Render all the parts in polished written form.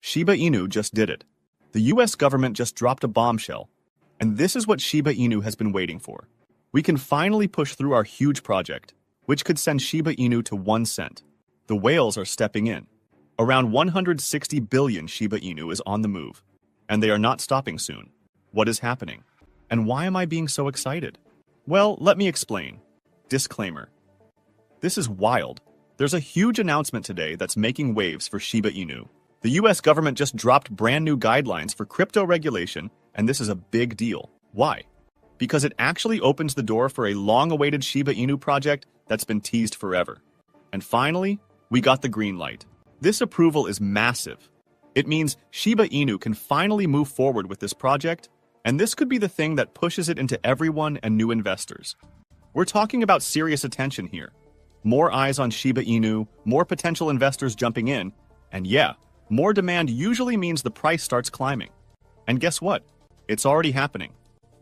Shiba Inu just did it. The US government just dropped a bombshell. And this is what Shiba Inu has been waiting for. We can finally push through our huge project, which could send Shiba Inu to 1 cent. The whales are stepping in. Around 160 billion Shiba Inu is on the move. And they are not stopping soon. What is happening? And why am I being so excited? Well, let me explain. Disclaimer. This is wild. There's a huge announcement today that's making waves for Shiba Inu. The US government just dropped brand new guidelines for crypto regulation, and this is a big deal. Why? Because it actually opens the door for a long-awaited Shiba Inu project that's been teased forever. And finally, we got the green light. This approval is massive. It means Shiba Inu can finally move forward with this project, and this could be the thing that pushes it into everyone and new investors. We're talking about serious attention here. More eyes on Shiba Inu, more potential investors jumping in, and yeah, more demand usually means the price starts climbing. And guess what? It's already happening.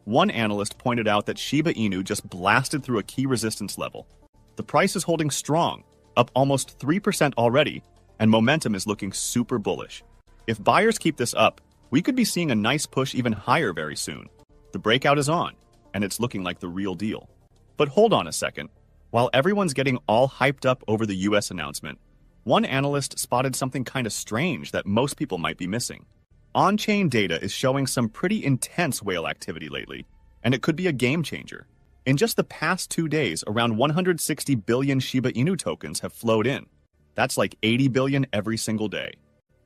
One analyst pointed out that Shiba Inu just blasted through a key resistance level. The price is holding strong, up almost 3% already, and momentum is looking super bullish. If buyers keep this up, we could be seeing a nice push even higher very soon. The breakout is on, and it's looking like the real deal. But hold on a second. While everyone's getting all hyped up over the US announcement, one analyst spotted something kind of strange that most people might be missing. On-chain data is showing some pretty intense whale activity lately, and it could be a game changer. In just the past 2 days, around 160 billion Shiba Inu tokens have flowed in. That's like 80 billion every single day.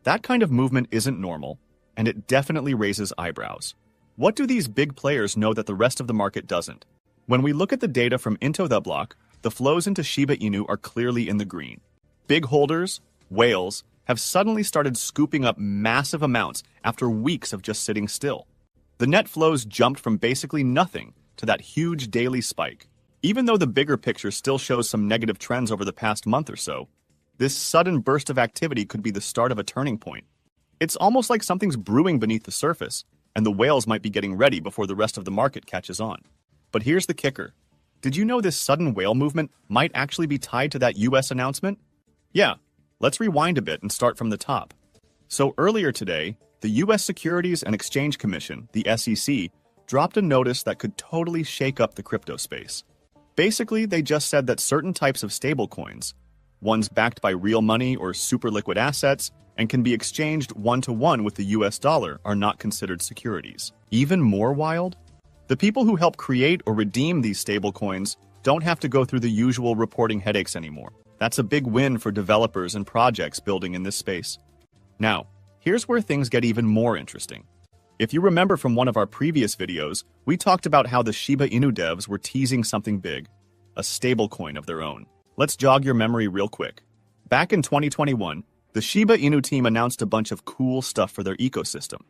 That kind of movement isn't normal, and it definitely raises eyebrows. What do these big players know that the rest of the market doesn't? When we look at the data from Into the Block, the flows into Shiba Inu are clearly in the green. Big holders, whales, have suddenly started scooping up massive amounts after weeks of just sitting still. The net flows jumped from basically nothing to that huge daily spike. Even though the bigger picture still shows some negative trends over the past month or so, this sudden burst of activity could be the start of a turning point. It's almost like something's brewing beneath the surface, and the whales might be getting ready before the rest of the market catches on. But here's the kicker. Did you know this sudden whale movement might actually be tied to that US announcement? Yeah, let's rewind a bit and start from the top. So earlier today, the US Securities and Exchange Commission, the SEC, dropped a notice that could totally shake up the crypto space. Basically, they just said that certain types of stablecoins, ones backed by real money or super liquid assets, and can be exchanged one-to-one with the US dollar, are not considered securities. Even more wild? The people who help create or redeem these stablecoins don't have to go through the usual reporting headaches anymore. That's a big win for developers and projects building in this space. Now, here's where things get even more interesting. If you remember from one of our previous videos, we talked about how the Shiba Inu devs were teasing something big, a stablecoin of their own. Let's jog your memory real quick. Back in 2021, the Shiba Inu team announced a bunch of cool stuff for their ecosystem.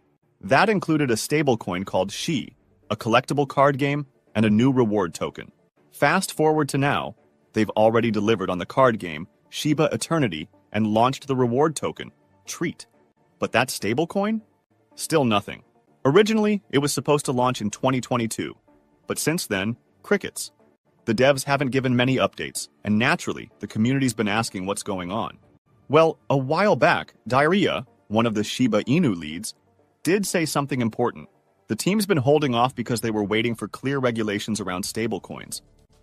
That included a stablecoin called SHIB, a collectible card game, and a new reward token. Fast forward to now, they've already delivered on the card game, Shiba Eternity, and launched the reward token, Treat. But that stablecoin? Still nothing. Originally, it was supposed to launch in 2022, but since then, crickets. The devs haven't given many updates, and naturally, the community's been asking what's going on. Well, a while back, Terra, one of the Shiba Inu leads, did say something important. The team's been holding off because they were waiting for clear regulations around stablecoins.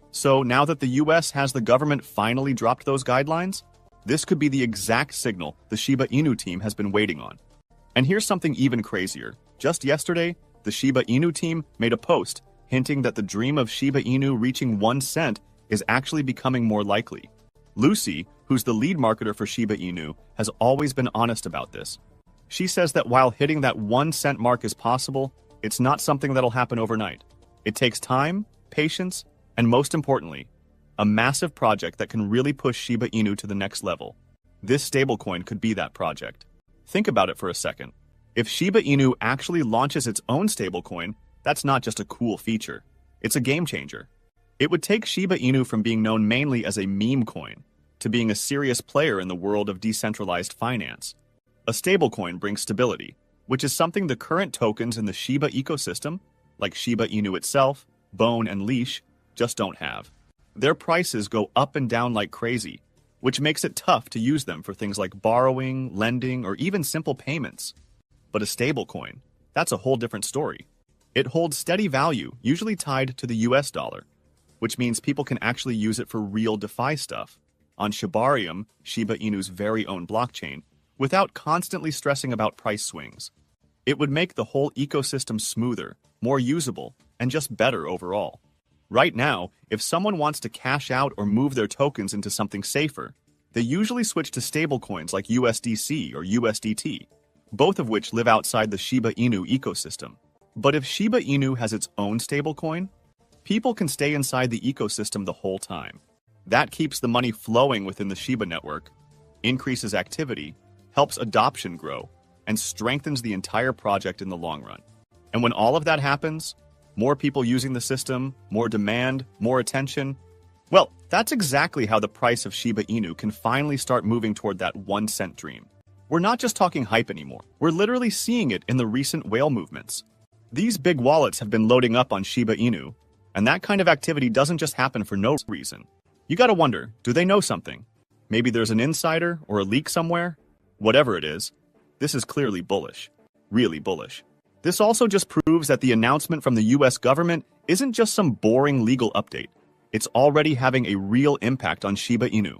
So now that the US has the government finally dropped those guidelines, this could be the exact signal the Shiba Inu team has been waiting on. And here's something even crazier. Just yesterday, the Shiba Inu team made a post hinting that the dream of Shiba Inu reaching 1 cent is actually becoming more likely. Lucy, who's the lead marketer for Shiba Inu, has always been honest about this. She says that while hitting that 1 cent mark is possible, it's not something that'll happen overnight. It takes time, patience, and most importantly, a massive project that can really push Shiba Inu to the next level. This stablecoin could be that project. Think about it for a second. If Shiba Inu actually launches its own stablecoin, that's not just a cool feature. It's a game changer. It would take Shiba Inu from being known mainly as a meme coin to being a serious player in the world of decentralized finance. A stablecoin brings stability, which is something the current tokens in the Shiba ecosystem, like Shiba Inu itself, Bone, and Leash, just don't have. Their prices go up and down like crazy, which makes it tough to use them for things like borrowing, lending, or even simple payments. But a stablecoin, that's a whole different story. It holds steady value, usually tied to the US dollar, which means people can actually use it for real DeFi stuff on Shibarium, Shiba Inu's very own blockchain, without constantly stressing about price swings. It would make the whole ecosystem smoother, more usable, and just better overall. Right now, if someone wants to cash out or move their tokens into something safer, they usually switch to stablecoins like USDC or USDT, both of which live outside the Shiba Inu ecosystem. But if Shiba Inu has its own stablecoin, people can stay inside the ecosystem the whole time. That keeps the money flowing within the Shiba network, increases activity, helps adoption grow, and strengthens the entire project in the long run. And when all of that happens, more people using the system, more demand, more attention, well, that's exactly how the price of Shiba Inu can finally start moving toward that 1 cent dream. We're not just talking hype anymore. We're literally seeing it in the recent whale movements. These big wallets have been loading up on Shiba Inu, and that kind of activity doesn't just happen for no reason. You gotta wonder, do they know something? Maybe there's an insider or a leak somewhere? Whatever it is, this is clearly bullish. Really bullish. This also just proves that the announcement from the US government isn't just some boring legal update. It's already having a real impact on Shiba Inu.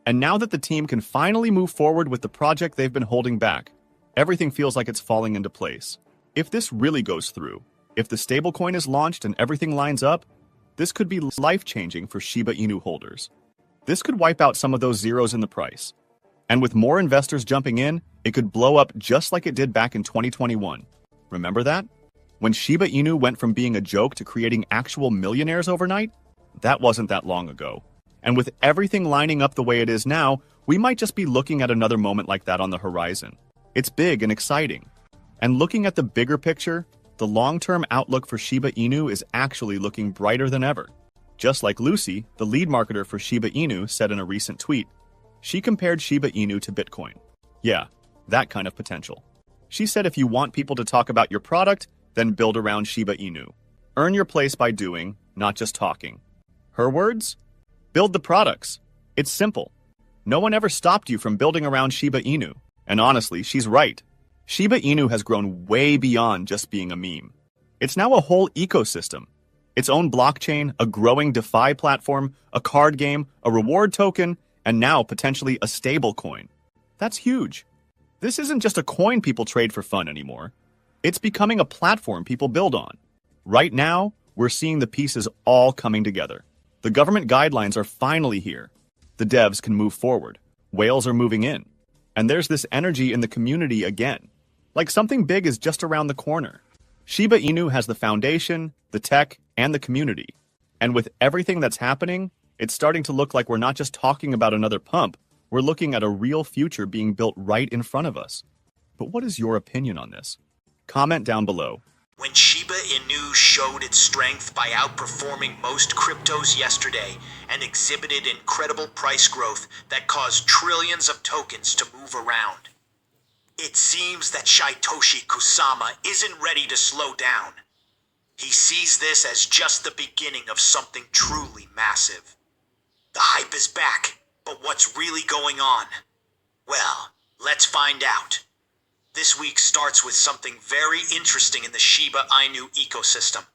And now that the team can finally move forward with the project they've been holding back, everything feels like it's falling into place. If this really goes through, if the stablecoin is launched and everything lines up, this could be life-changing for Shiba Inu holders. This could wipe out some of those zeros in the price. And with more investors jumping in, it could blow up just like it did back in 2021. Remember that? When Shiba Inu went from being a joke to creating actual millionaires overnight? That wasn't that long ago. And with everything lining up the way it is now, we might just be looking at another moment like that on the horizon. It's big and exciting. And looking at the bigger picture, the long-term outlook for Shiba Inu is actually looking brighter than ever. Just like Lucy, the lead marketer for Shiba Inu, said in a recent tweet, she compared Shiba Inu to Bitcoin. Yeah, that kind of potential. She said if you want people to talk about your product, then build around Shiba Inu. Earn your place by doing, not just talking. Her words? Build the products. It's simple. No one ever stopped you from building around Shiba Inu. And honestly, she's right. Shiba Inu has grown way beyond just being a meme. It's now a whole ecosystem. Its own blockchain, a growing DeFi platform, a card game, a reward token, and now potentially a stablecoin. That's huge. This isn't just a coin people trade for fun anymore. It's becoming a platform people build on. Right now, we're seeing the pieces all coming together. The government guidelines are finally here. The devs can move forward. Whales are moving in. And there's this energy in the community again. Like something big is just around the corner. Shiba Inu has the foundation, the tech, and the community. And with everything that's happening, it's starting to look like we're not just talking about another pump. We're looking at a real future being built right in front of us. But what is your opinion on this? Comment down below. When Shiba Inu showed its strength by outperforming most cryptos yesterday and exhibited incredible price growth that caused trillions of tokens to move around, it seems that Satoshi Kusama isn't ready to slow down. He sees this as just the beginning of something truly massive. The hype is back. But what's really going on? Well, let's find out. This week starts with something very interesting in the Shiba Inu ecosystem.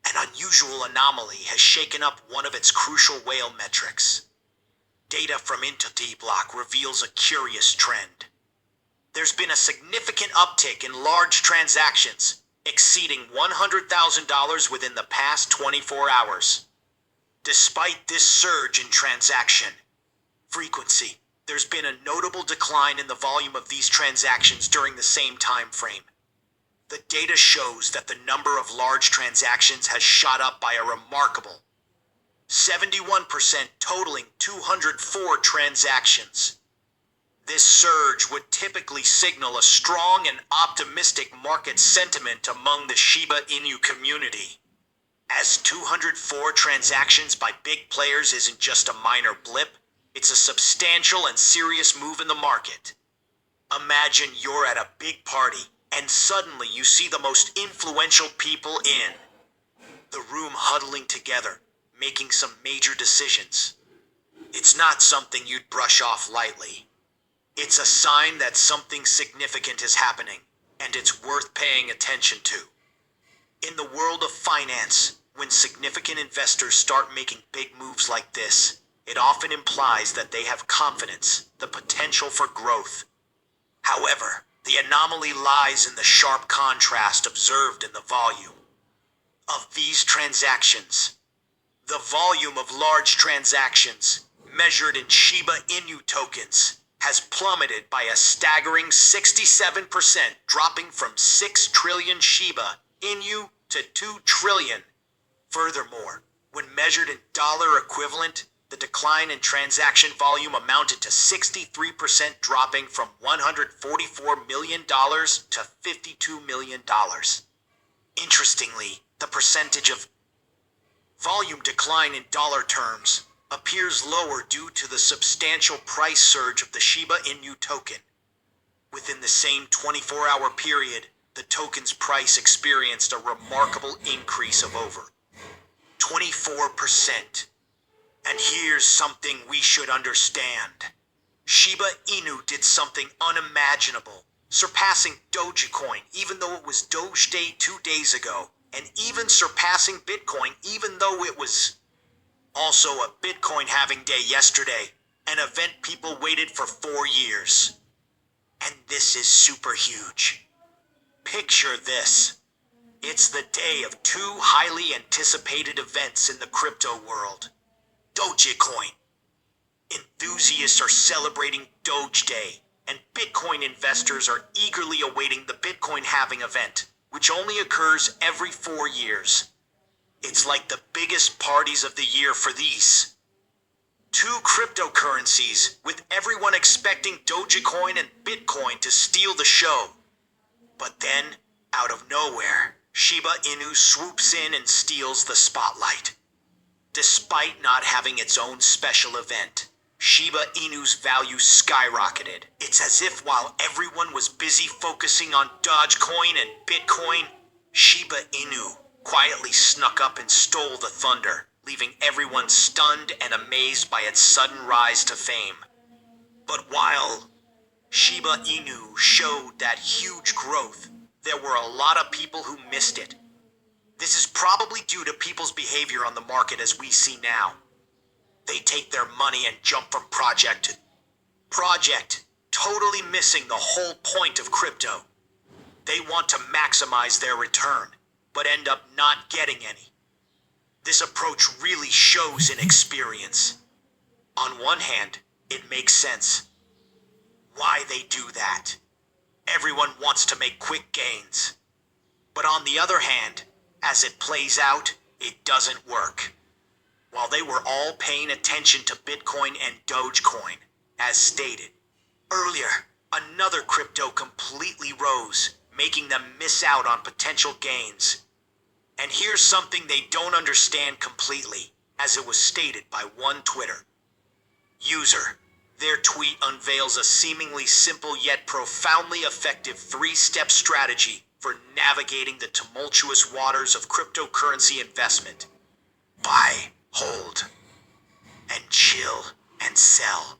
An unusual anomaly has shaken up one of its crucial whale metrics. Data from Entity Block reveals a curious trend. There's been a significant uptick in large transactions, exceeding $100,000 within the past 24 hours. Despite this surge in transaction frequency, there's been a notable decline in the volume of these transactions during the same time frame. The data shows that the number of large transactions has shot up by a remarkable 71%, totaling 204 transactions. This surge would typically signal a strong and optimistic market sentiment among the Shiba Inu community. As 204 transactions by big players isn't just a minor blip, it's a substantial and serious move in the market. Imagine you're at a big party, and suddenly you see the most influential people in the room huddling together, making some major decisions. It's not something you'd brush off lightly. It's a sign that something significant is happening, and it's worth paying attention to. In the world of finance, when significant investors start making big moves like this, it often implies that they have confidence, the potential for growth. However, the anomaly lies in the sharp contrast observed in the volume of these transactions. The volume of large transactions, measured in Shiba Inu tokens, has plummeted by a staggering 67%, dropping from 6 trillion Shiba Inu to 2 trillion. Furthermore, when measured in dollar equivalent, the decline in transaction volume amounted to 63%, dropping from $144 million to $52 million. Interestingly, the percentage of volume decline in dollar terms appears lower due to the substantial price surge of the Shiba Inu token. Within the same 24-hour period, the token's price experienced a remarkable increase of over 24%. And here's something we should understand. Shiba Inu did something unimaginable, surpassing Dogecoin even though it was Doge Day 2 days ago, and even surpassing Bitcoin even though it was also a Bitcoin halving day yesterday, an event people waited for 4 years. And this is super huge. Picture this. It's the day of two highly anticipated events in the crypto world. Dogecoin. Enthusiasts are celebrating Doge Day, and Bitcoin investors are eagerly awaiting the Bitcoin halving event, which only occurs every 4 years. It's like the biggest parties of the year for these two cryptocurrencies, with everyone expecting Dogecoin and Bitcoin to steal the show. But then, out of nowhere, Shiba Inu swoops in and steals the spotlight. Despite not having its own special event, Shiba Inu's value skyrocketed. It's as if while everyone was busy focusing on Dogecoin and Bitcoin, Shiba Inu quietly snuck up and stole the thunder, leaving everyone stunned and amazed by its sudden rise to fame. But while Shiba Inu showed that huge growth, there were a lot of people who missed it. This is probably due to people's behavior on the market as we see now. They take their money and jump from project to project, totally missing the whole point of crypto. They want to maximize their return, but end up not getting any. This approach really shows in experience. On one hand, it makes sense why they do that. Everyone wants to make quick gains. But on the other hand, as it plays out, it doesn't work. While they were all paying attention to Bitcoin and Dogecoin, as stated earlier, another crypto completely rose, making them miss out on potential gains. And here's something they don't understand completely, as it was stated by one Twitter user. Their tweet unveils a seemingly simple yet profoundly effective 3-step strategy for navigating the tumultuous waters of cryptocurrency investment. Buy, hold, and chill and sell.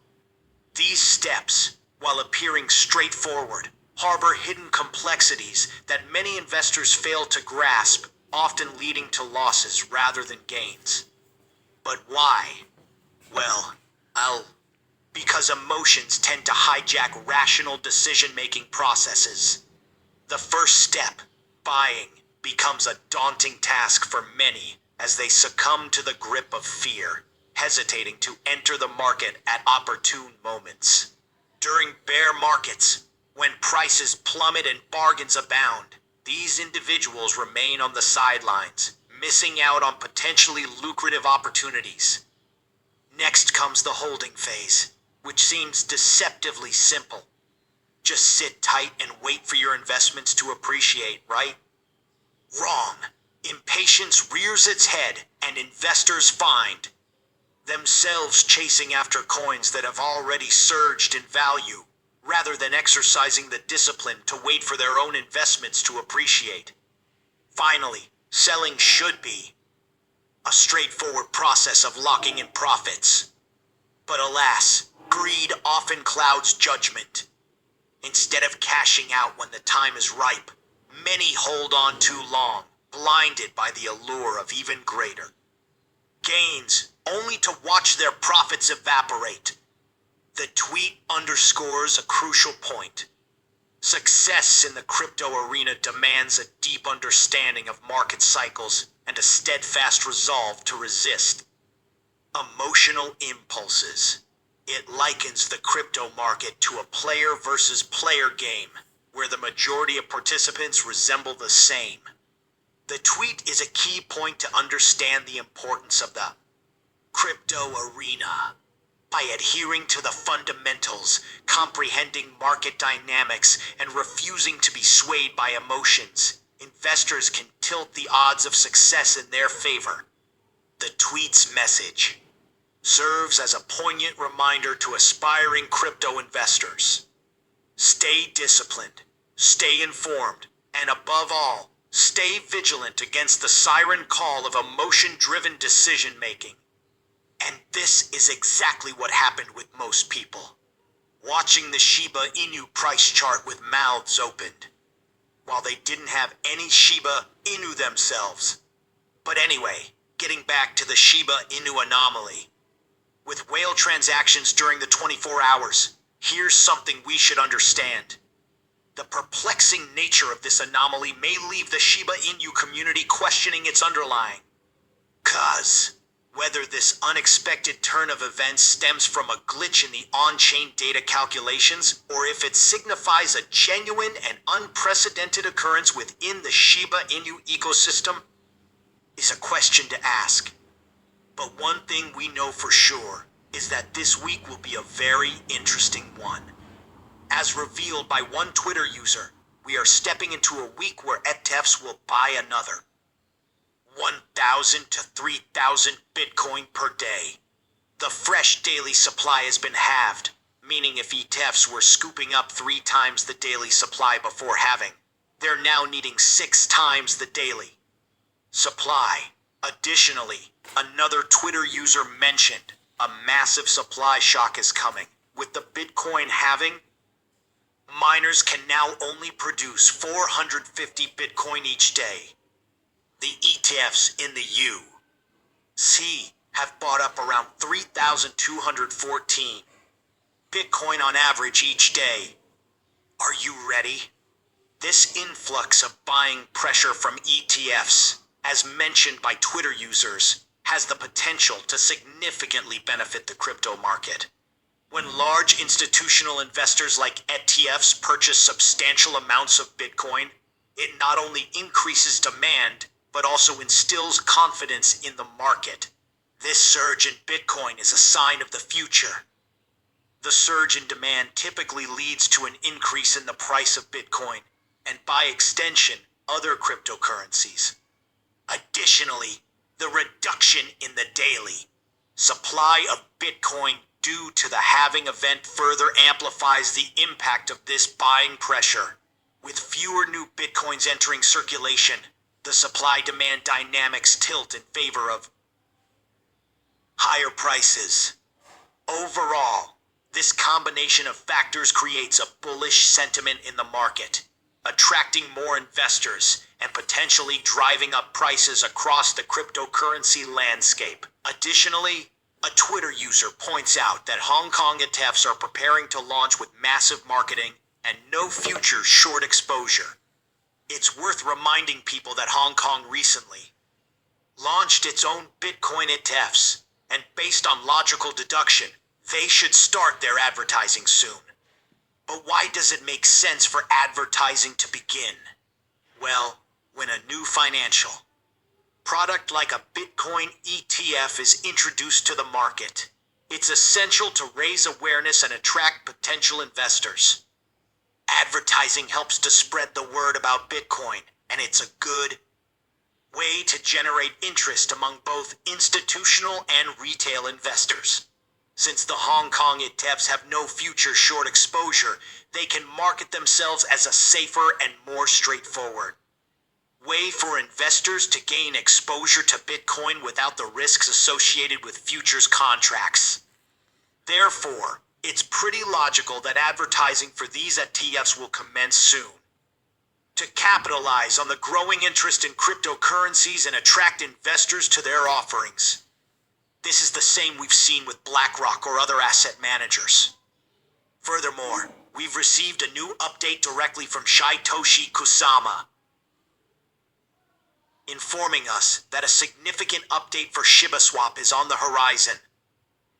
These steps, while appearing straightforward, harbor hidden complexities that many investors fail to grasp, often leading to losses rather than gains. But why? Well, because emotions tend to hijack rational decision-making processes. The first step, buying, becomes a daunting task for many as they succumb to the grip of fear, hesitating to enter the market at opportune moments. During bear markets, when prices plummet and bargains abound, these individuals remain on the sidelines, missing out on potentially lucrative opportunities. Next comes the holding phase, which seems deceptively simple. Just sit tight and wait for your investments to appreciate, right? Wrong. Impatience rears its head, and investors find themselves chasing after coins that have already surged in value, rather than exercising the discipline to wait for their own investments to appreciate. Finally, selling should be a straightforward process of locking in profits. But alas, greed often clouds judgment. Instead of cashing out when the time is ripe, many hold on too long, blinded by the allure of even greater gains, only to watch their profits evaporate. The tweet underscores a crucial point. Success in the crypto arena demands a deep understanding of market cycles and a steadfast resolve to resist emotional impulses. It likens the crypto market to a player versus player game, where the majority of participants resemble the same. The tweet is a key point to understand the importance of the crypto arena. By adhering to the fundamentals, comprehending market dynamics, and refusing to be swayed by emotions, investors can tilt the odds of success in their favor. The tweet's message serves as a poignant reminder to aspiring crypto investors. Stay disciplined, stay informed, and above all, stay vigilant against the siren call of emotion-driven decision-making. And this is exactly what happened with most people, watching the Shiba Inu price chart with mouths opened, while they didn't have any Shiba Inu themselves. But anyway, getting back to the Shiba Inu anomaly. With whale transactions during the 24 hours, here's something we should understand. The perplexing nature of this anomaly may leave the Shiba Inu community questioning its underlying cause. Whether this unexpected turn of events stems from a glitch in the on-chain data calculations, or if it signifies a genuine and unprecedented occurrence within the Shiba Inu ecosystem, is a question to ask. But one thing we know for sure is that this week will be a very interesting one. As revealed by one Twitter user, we are stepping into a week where ETFs will buy another 1,000 to 3,000 Bitcoin per day. The fresh daily supply has been halved, meaning if ETFs were scooping up 3 times the daily supply before halving, they're now needing 6 times the daily supply. Additionally, another Twitter user mentioned a massive supply shock is coming. With the Bitcoin halving, miners can now only produce 450 Bitcoin each day. The ETFs in the U.S. have bought up around 3,214 Bitcoin on average each day. Are you ready? This influx of buying pressure from ETFs, as mentioned by Twitter users, has the potential to significantly benefit the crypto market. When large institutional investors like ETFs purchase substantial amounts of Bitcoin, it not only increases demand, but also instills confidence in the market. This surge in Bitcoin is a sign of the future. The surge in demand typically leads to an increase in the price of Bitcoin, and by extension, other cryptocurrencies. Additionally, the reduction in the daily supply of Bitcoin due to the halving event further amplifies the impact of this buying pressure. With fewer new Bitcoins entering circulation, the supply-demand dynamics tilt in favor of higher prices. Overall, this combination of factors creates a bullish sentiment in the market, attracting more investors and potentially driving up prices across the cryptocurrency landscape. Additionally, a Twitter user points out that Hong Kong ETFs are preparing to launch with massive marketing and no future short exposure. It's worth reminding people that Hong Kong recently launched its own Bitcoin ETFs, and based on logical deduction, they should start their advertising soon. But why does it make sense for advertising to begin? Well, when a new financial product like a Bitcoin ETF is introduced to the market, it's essential to raise awareness and attract potential investors. Advertising helps to spread the word about Bitcoin, and it's a good way to generate interest among both institutional and retail investors. Since the Hong Kong ETFs have no future short exposure, they can market themselves as a safer and more straightforward way for investors to gain exposure to Bitcoin without the risks associated with futures contracts. Therefore, it's pretty logical that advertising for these ETFs will commence soon. To capitalize on the growing interest in cryptocurrencies and attract investors to their offerings. This is the same we've seen with BlackRock or other asset managers. Furthermore, we've received a new update directly from Satoshi Kusama, informing us that a significant update for ShibaSwap is on the horizon.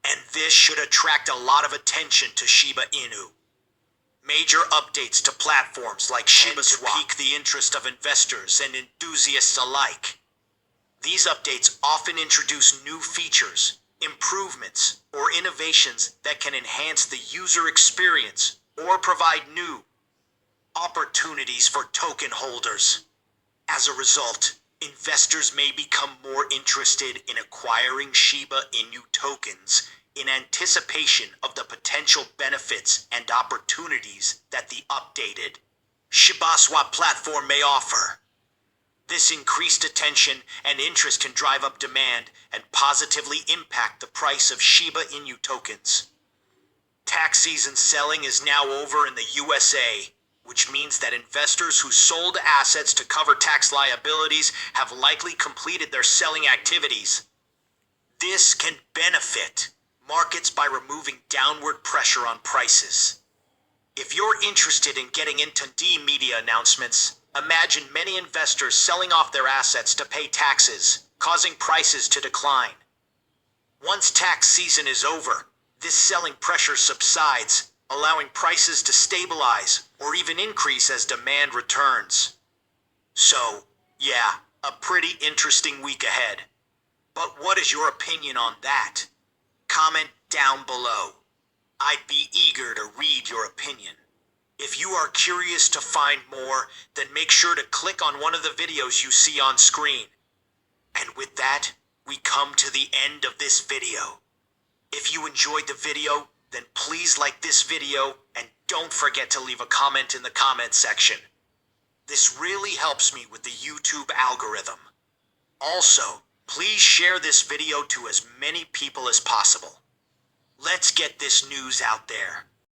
And this should attract a lot of attention to Shiba Inu. Major updates to platforms like ShibaSwap pique the interest of investors and enthusiasts alike. These updates often introduce new features, improvements, or innovations that can enhance the user experience or provide new opportunities for token holders. As a result, investors may become more interested in acquiring Shiba Inu tokens in anticipation of the potential benefits and opportunities that the updated shibaswap platform may offer. This increased attention and interest can drive up demand and positively impact the price of Shiba Inu tokens. Tax season selling is now over in the USA, which means that investors who sold assets to cover tax liabilities have likely completed their selling activities. This can benefit markets by removing downward pressure on prices. If you're interested in getting into media announcements, imagine many investors selling off their assets to pay taxes, causing prices to decline. Once tax season is over, this selling pressure subsides, allowing prices to stabilize or even increase as demand returns. So, yeah, a pretty interesting week ahead. But what is your opinion on that? Comment down below. I'd be eager to read your opinion. If you are curious to find more, then make sure to click on one of the videos you see on screen. And with that, we come to the end of this video. If you enjoyed the video, then please like this video and don't forget to leave a comment in the comment section. This really helps me with the YouTube algorithm. Also, please share this video to as many people as possible. Let's get this news out there.